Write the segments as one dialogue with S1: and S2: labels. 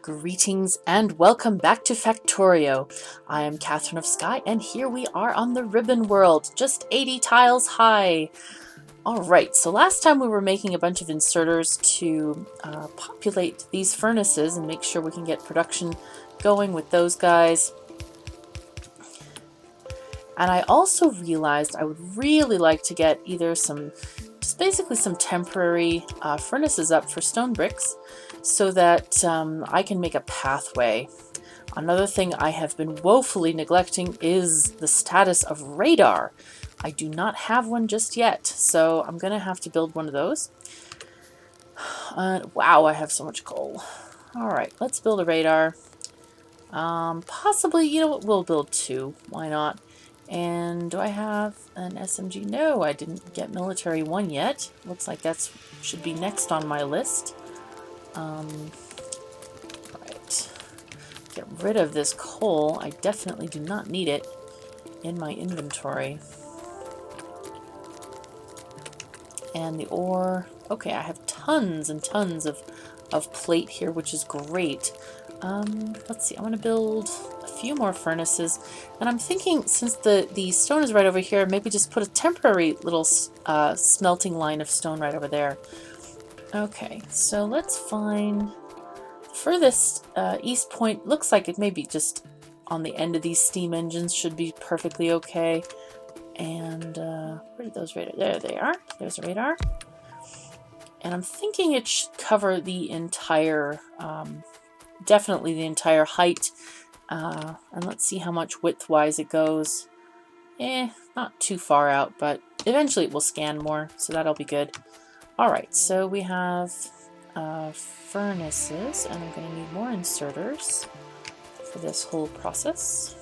S1: Greetings and welcome back to Factorio. I am KatherineOfSky and here we are on the ribbon world, just 80 tiles high. Alright, so last time we were making a bunch of inserters to populate these furnaces and make sure we can get production going with those guys. And I also realized I would really like to get either just basically some temporary furnaces up for stone bricks so that I can make a pathway. Another thing I have been woefully neglecting is the status of radar. I do not have one just yet, so I'm going to have to build one of those. Wow, I have so much coal. Alright, let's build a radar. Possibly, you know what, we'll build two. Why not? And do I have an SMG? No, I didn't get military one yet. Looks like that should be next on my list. Right. Get rid of this coal. I definitely do not need it in my inventory. And the ore. Okay, I have tons and tons of plate here, which is great. Let's see, I want to build a few more furnaces, and I'm thinking since the stone is right over here, maybe just put a temporary little smelting line of stone right over there. Okay, so let's find the furthest east point. Looks like it may be just on the end of these steam engines, should be perfectly okay. And where did those radar? There they are. There's a radar. And I'm thinking it should cover the entire definitely the entire height, and let's see how much width-wise it goes. Not too far out, but eventually it will scan more, so that'll be good. Alright, so we have furnaces, and I'm going to need more inserters for this whole process.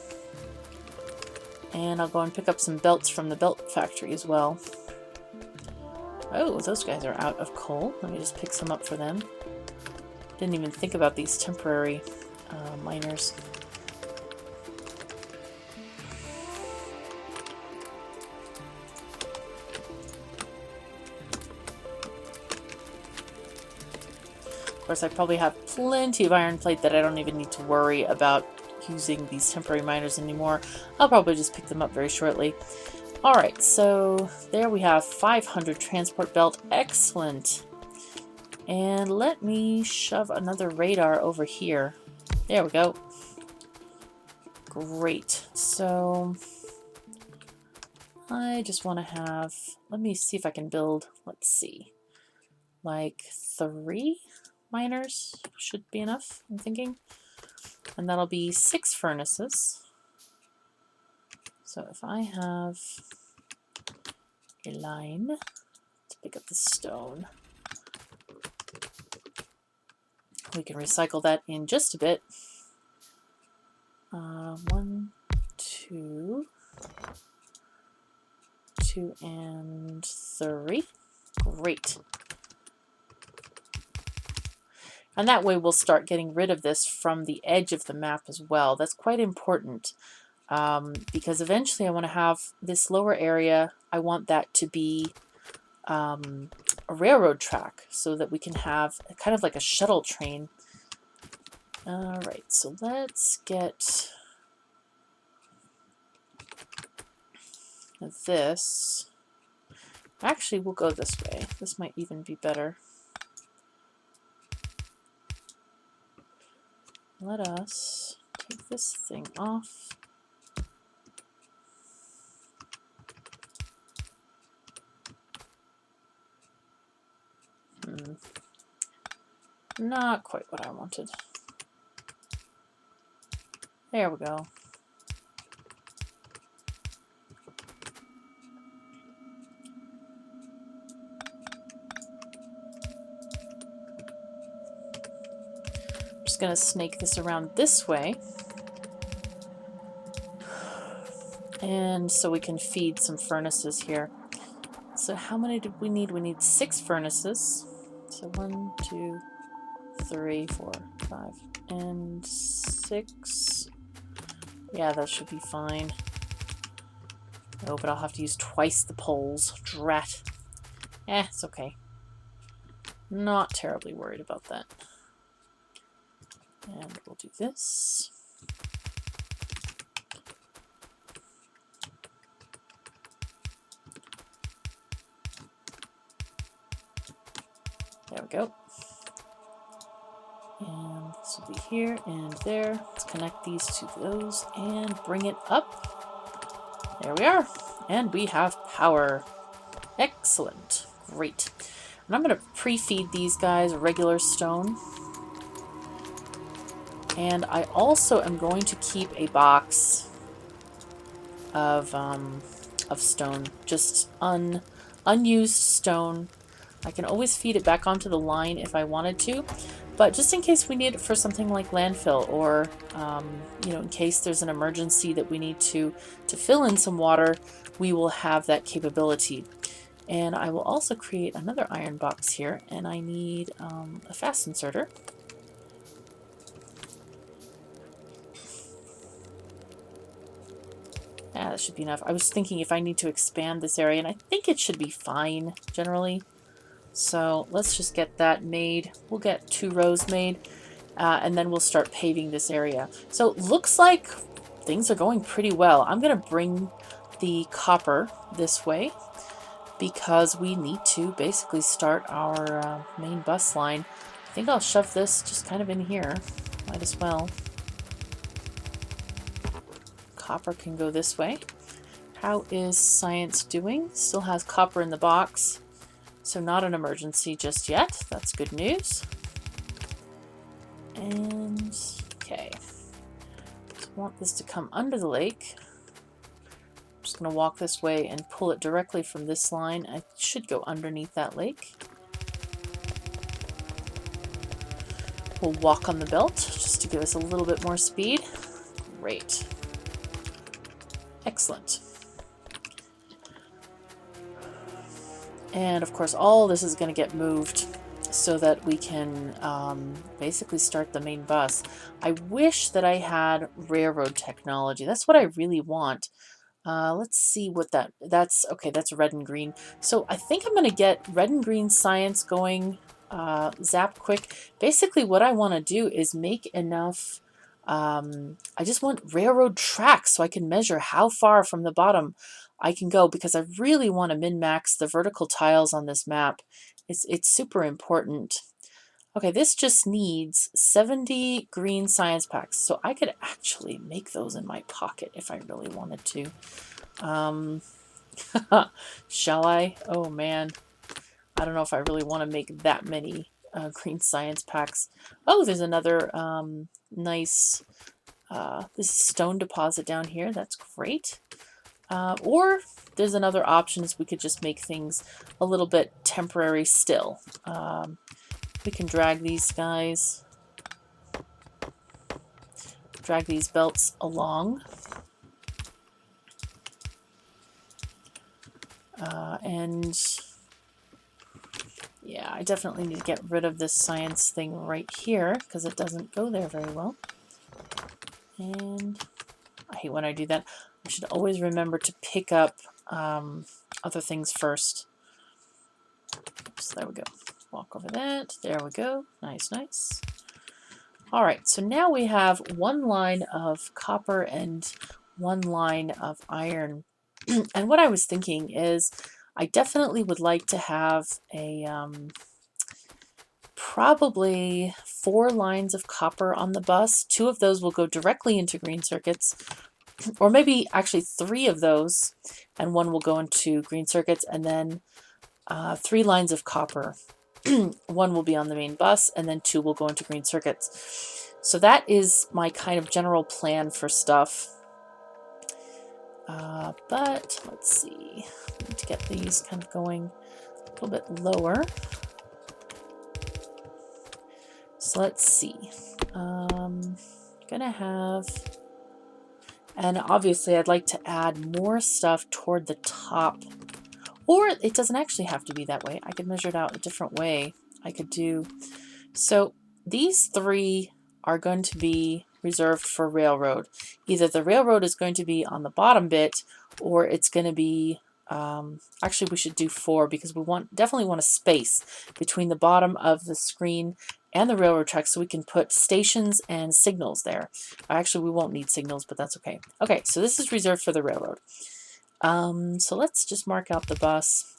S1: And I'll go and pick up some belts from the belt factory as well. Oh, those guys are out of coal. Let me just pick some up for them. Didn't even think about these temporary miners. Of course, I probably have plenty of iron plate that I don't even need to worry about using these temporary miners anymore. I'll probably just pick them up very shortly. Alright, so there we have 500 transport belt. Excellent. And let me shove another radar over here. There we go. Great. So I just want to have, let me see if I can build, let's see, like 3 miners should be enough, I'm thinking. And that'll be 6 furnaces. So if I have a line to pick up the stone, we can recycle that in just a bit. 1, 2, 2 and 3. Great. And that way we'll start getting rid of this from the edge of the map as well. That's quite important because eventually I want to have this lower area, I want that to be a railroad track so that we can have kind of like a shuttle train. Alright, so let's get this. Actually, we'll go this way. This might even be better. Let us take this thing off. Not quite what I wanted. There we go. I'm just going to snake this around this way. And so we can feed some furnaces here. So how many did we need? We need 6 furnaces. So 1, 2, 3, 4, 5, and 6. Yeah, that should be fine. Oh, but I'll have to use twice the poles. Drat. It's okay. Not terribly worried about that. And we'll do this. There we go. And this will be here and there. Let's connect these to those and bring it up. There we are. And we have power. Excellent. Great. And I'm going to pre-feed these guys regular stone. And I also am going to keep a box of stone, just unused stone. I can always feed it back onto the line if I wanted to, but just in case we need it for something like landfill, or you know, in case there's an emergency that we need to fill in some water, we will have that capability. And I will also create another iron box here, and I need a fast inserter. Yeah, that should be enough. I was thinking if I need to expand this area, and I think it should be fine generally. So let's just get that made. We'll get 2 rows made, and then we'll start paving this area. So looks like things are going pretty well. I'm going to bring the copper this way because we need to basically start our main bus line. I think I'll shove this just kind of in here. Might as well. Copper can go this way. How is science doing? Still has copper in the box, so not an emergency just yet. That's good news. And okay, I want this to come under the lake. I'm just going to walk this way and pull it directly from this line. I should go underneath that lake. We'll walk on the belt just to give us a little bit more speed. Great. Excellent. And of course all this is going to get moved so that we can basically start the main bus. I wish that I had railroad technology. That's what I really want. Let's see what that's okay, that's red and green. So I think I'm going to get red and green science going zap quick. Basically what I want to do is make enough I just want railroad tracks so I can measure how far from the bottom I can go, because I really want to min-max the vertical tiles on this map. It's super important. Okay, this just needs 70 green science packs, so I could actually make those in my pocket if I really wanted to. Shall I? Oh man, I don't know if I really want to make that many green science packs. Oh, there's another nice this stone deposit down here. That's great. Or there's another option, is we could just make things a little bit temporary still. We can drag these guys, drag these belts along. And yeah, I definitely need to get rid of this science thing right here because it doesn't go there very well. And I hate when I do that. I should always remember to pick up other things first. So there we go. Walk over that. There we go. Nice, nice. All right, so now we have one line of copper and one line of iron. And what I was thinking is I definitely would like to have a probably 4 lines of copper on the bus. 2 of those will go directly into green circuits, or maybe actually 3 of those, and 1 will go into green circuits, and then 3 lines of copper. 1 will be on the main bus, and then 2 will go into green circuits. So that is my kind of general plan for stuff. But let's see, I need to get these kind of going a little bit lower. So let's see, gonna have, and obviously I'd like to add more stuff toward the top, or it doesn't actually have to be that way. I could measure it out a different way. I could do, so these 3 are going to be reserved for railroad. Either the railroad is going to be on the bottom bit, or it's going to be, actually we should do 4 because we definitely want a space between the bottom of the screen and the railroad tracks so we can put stations and signals there. Actually, we won't need signals, but that's okay. Okay, so this is reserved for the railroad. So let's just mark out the bus.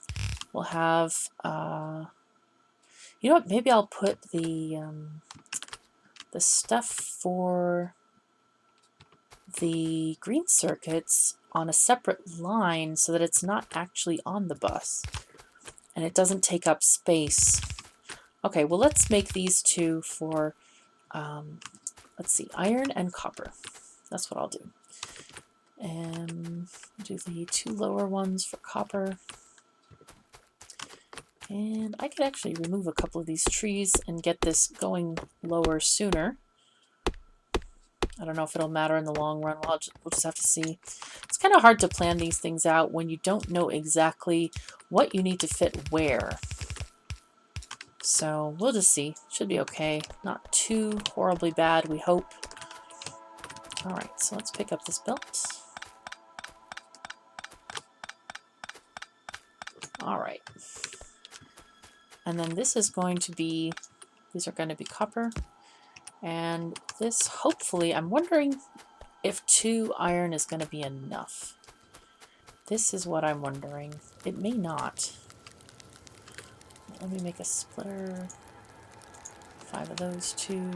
S1: We'll have, you know what, maybe I'll put the stuff for the green circuits on a separate line so that it's not actually on the bus and it doesn't take up space. Okay, well, let's make these two for, let's see, iron and copper. That's what I'll do. And do the two lower ones for copper. And I could actually remove a couple of these trees and get this going lower sooner. I don't know if it'll matter in the long run. We'll just have to see. It's kind of hard to plan these things out when you don't know exactly what you need to fit where. So we'll just see. Should be okay. Not too horribly bad, we hope. Alright, so let's pick up this belt. Alright. And then this is going to be, these are going to be copper. And this, hopefully, I'm wondering if 2 iron is going to be enough. This is what I'm wondering. It may not. Let me make a splitter. 5 of those 2. You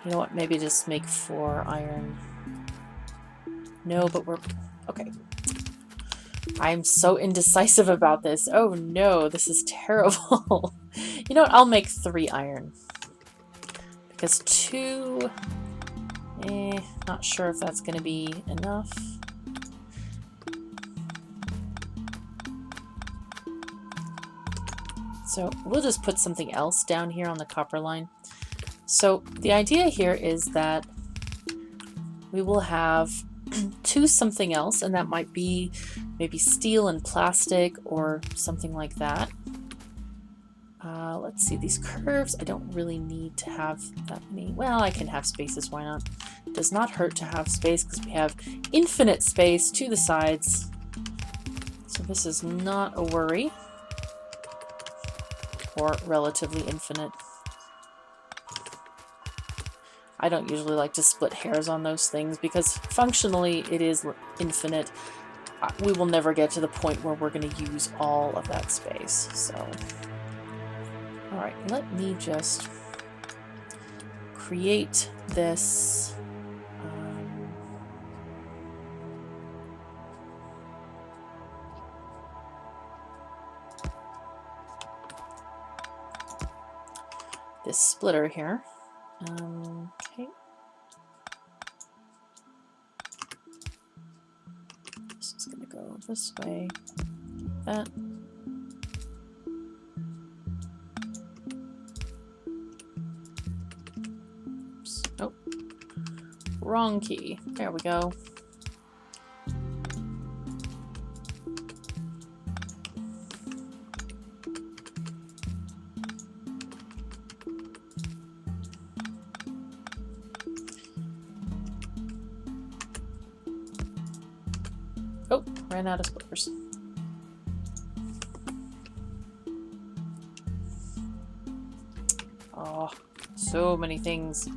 S1: know what? Maybe just make 4 iron. No, but we're... Okay. I'm so indecisive about this. Oh no, this is terrible. You know what? I'll make 3 iron. Because 2... not sure if that's going to be enough. So we'll just put something else down here on the copper line. So the idea here is that we will have 2 something else, and that might be maybe steel and plastic or something like that. Let's see, these curves, I don't really need to have that many. Well, I can have spaces, why not? It does not hurt to have space because we have infinite space to the sides. So this is not a worry. Or relatively infinite. I don't usually like to split hairs on those things because functionally it is infinite. We will never get to the point where we're going to use all of that space. So, alright, let me just create this. This splitter here. Okay. This is going to go this way. That. Oops. Oh. Wrong key. There we go. Oh, ran out of splitters. Oh, so many things.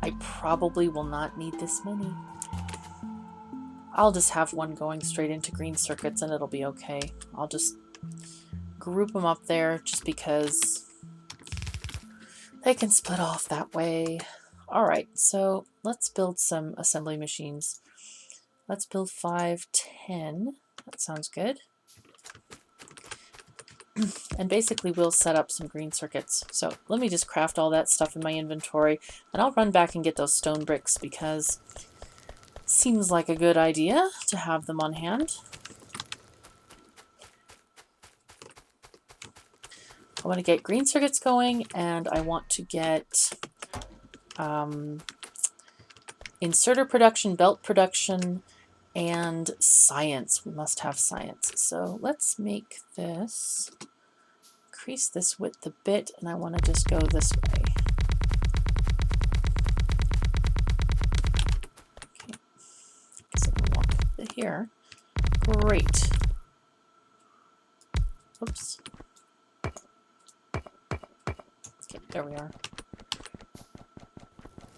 S1: I probably will not need this many. I'll just have one going straight into green circuits and it'll be okay. I'll just group them up there just because they can split off that way. Alright, so let's build some assembly machines. Let's build 5, 10. That sounds good. And basically we'll set up some green circuits. So let me just craft all that stuff in my inventory and I'll run back and get those stone bricks because it seems like a good idea to have them on hand. I want to get green circuits going and I want to get inserter production, belt production, and science. We must have science. So let's make this, increase this width a bit, and I want to just go this way. here. Great. Oops. Okay, there we are.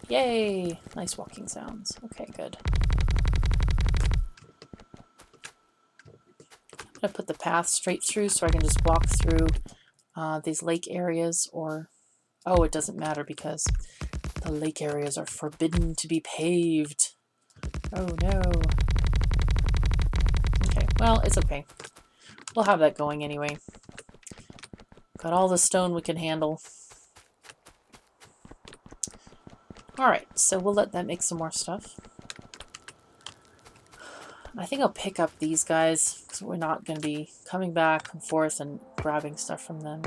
S1: Yay! Nice walking sounds. Okay, good. I'm going to put the path straight through so I can just walk through these lake areas, or... Oh, it doesn't matter because the lake areas are forbidden to be paved. Oh no. Okay, well, it's okay. We'll have that going anyway. Got all the stone we can handle. Alright, so we'll let that make some more stuff. I think I'll pick up these guys, because we're not going to be coming back and forth and grabbing stuff from them.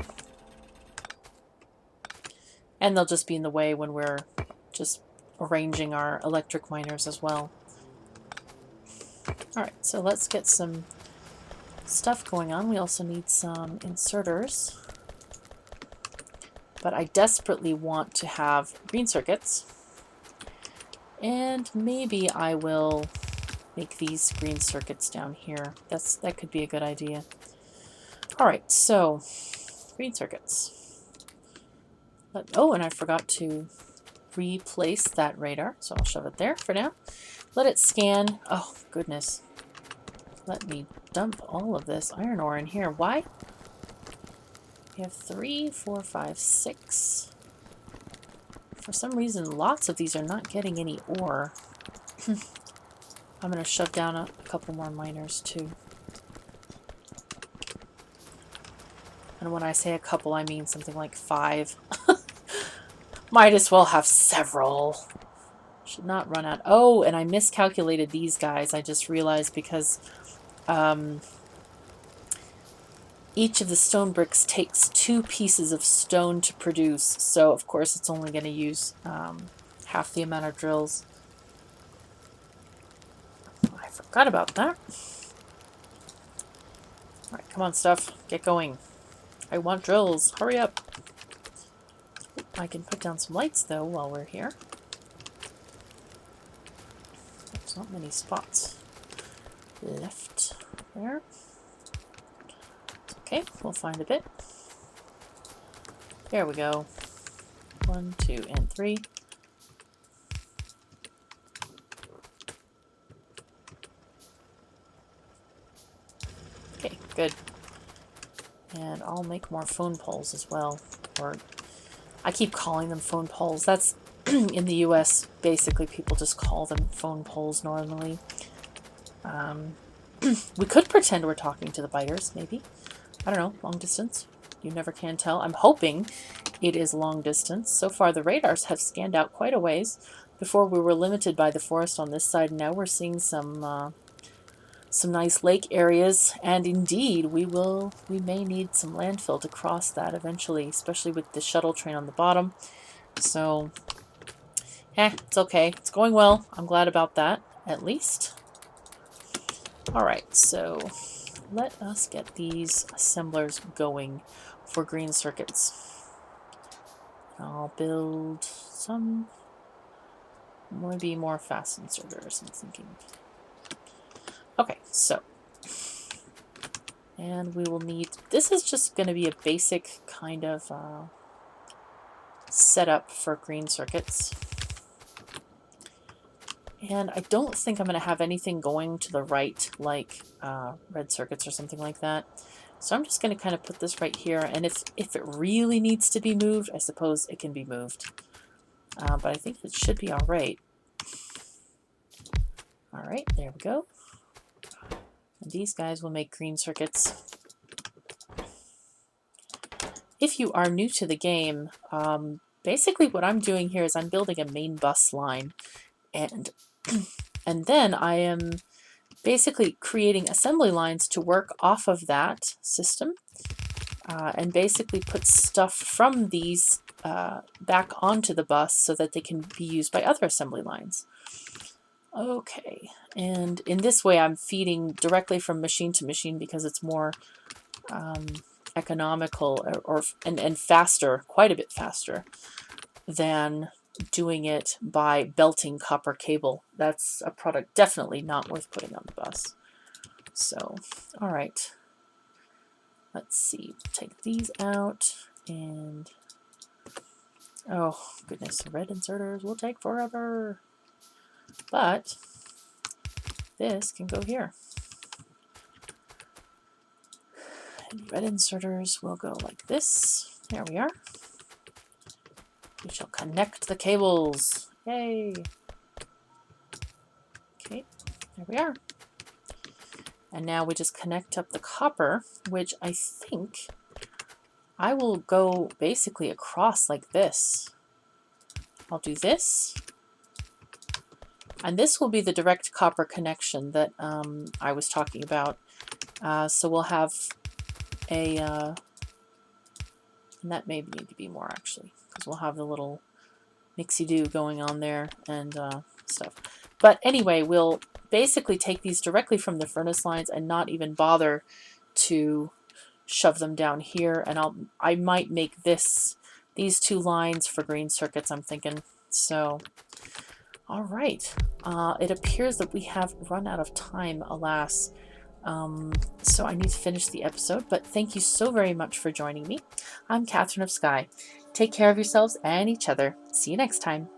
S1: And they'll just be in the way when we're just arranging our electric miners as well. Alright, so let's get some stuff going on. We also need some inserters. But I desperately want to have green circuits. And maybe I will make these green circuits down here. That could be a good idea. Alright, so green circuits. Oh, and I forgot to replace that radar, so I'll shove it there for now. Let it scan. Oh, goodness. Let me dump all of this iron ore in here. Why? We have 3, 4, 5, 6. For some reason, lots of these are not getting any ore. I'm going to shove down a couple more miners, too. And when I say a couple, I mean something like 5. Might as well have several. Should not run out. Oh, and I miscalculated these guys. I just realized because each of the stone bricks takes 2 pieces of stone to produce. So, of course, it's only going to use half the amount of drills. I forgot about that. Alright, come on, stuff. Get going. I want drills. Hurry up. I can put down some lights, though, while we're here. There's not many spots left there. Okay, we'll find a bit. There we go. 1, 2, and 3. Okay, good. And I'll make more phone poles as well. Or I keep calling them phone poles. That's in the US, basically people just call them phone poles normally. We could pretend we're talking to the biters, maybe. I don't know, long distance. You never can tell. I'm hoping it is long distance. So far the radars have scanned out quite a ways. Before we were limited by the forest on this side. Now we're seeing some nice lake areas, and indeed we may need some landfill to cross that eventually, especially with the shuttle train on the bottom. So it's okay, it's going well. I'm glad about that, at least. Alright, so let us get these assemblers going for green circuits. I'll build some, maybe more fast inserters, I'm thinking. Okay, so, and we will need, this is just going to be a basic kind of setup for green circuits. And I don't think I'm going to have anything going to the right, like red circuits or something like that. So I'm just going to kind of put this right here, and if it really needs to be moved, I suppose it can be moved. But I think it should be alright. Alright, there we go. And these guys will make green circuits. If you are new to the game, basically what I'm doing here is I'm building a main bus line, and then I am basically creating assembly lines to work off of that system, and basically put stuff from these back onto the bus so that they can be used by other assembly lines. Okay, and in this way I'm feeding directly from machine to machine because it's more economical and faster, quite a bit faster than doing it by belting copper cable. That's a product definitely not worth putting on the bus. So, all right. Let's see. Take these out and... oh, goodness. Red inserters will take forever. But this can go here. And red inserters will go like this. There we are. We shall connect the cables. Yay! Okay, there we are. And now we just connect up the copper, which I think I will go basically across like this. I'll do this. And this will be the direct copper connection that I was talking about. So we'll have a, and that may need to be more actually, because we'll have the little mixy-do going on there and stuff. But anyway, we'll basically take these directly from the furnace lines and not even bother to shove them down here. And I might make these two lines for green circuits, I'm thinking. So, all right. It appears that we have run out of time, alas. So I need to finish the episode, but thank you so very much for joining me. I'm Katherine of Sky. Take care of yourselves and each other. See you next time.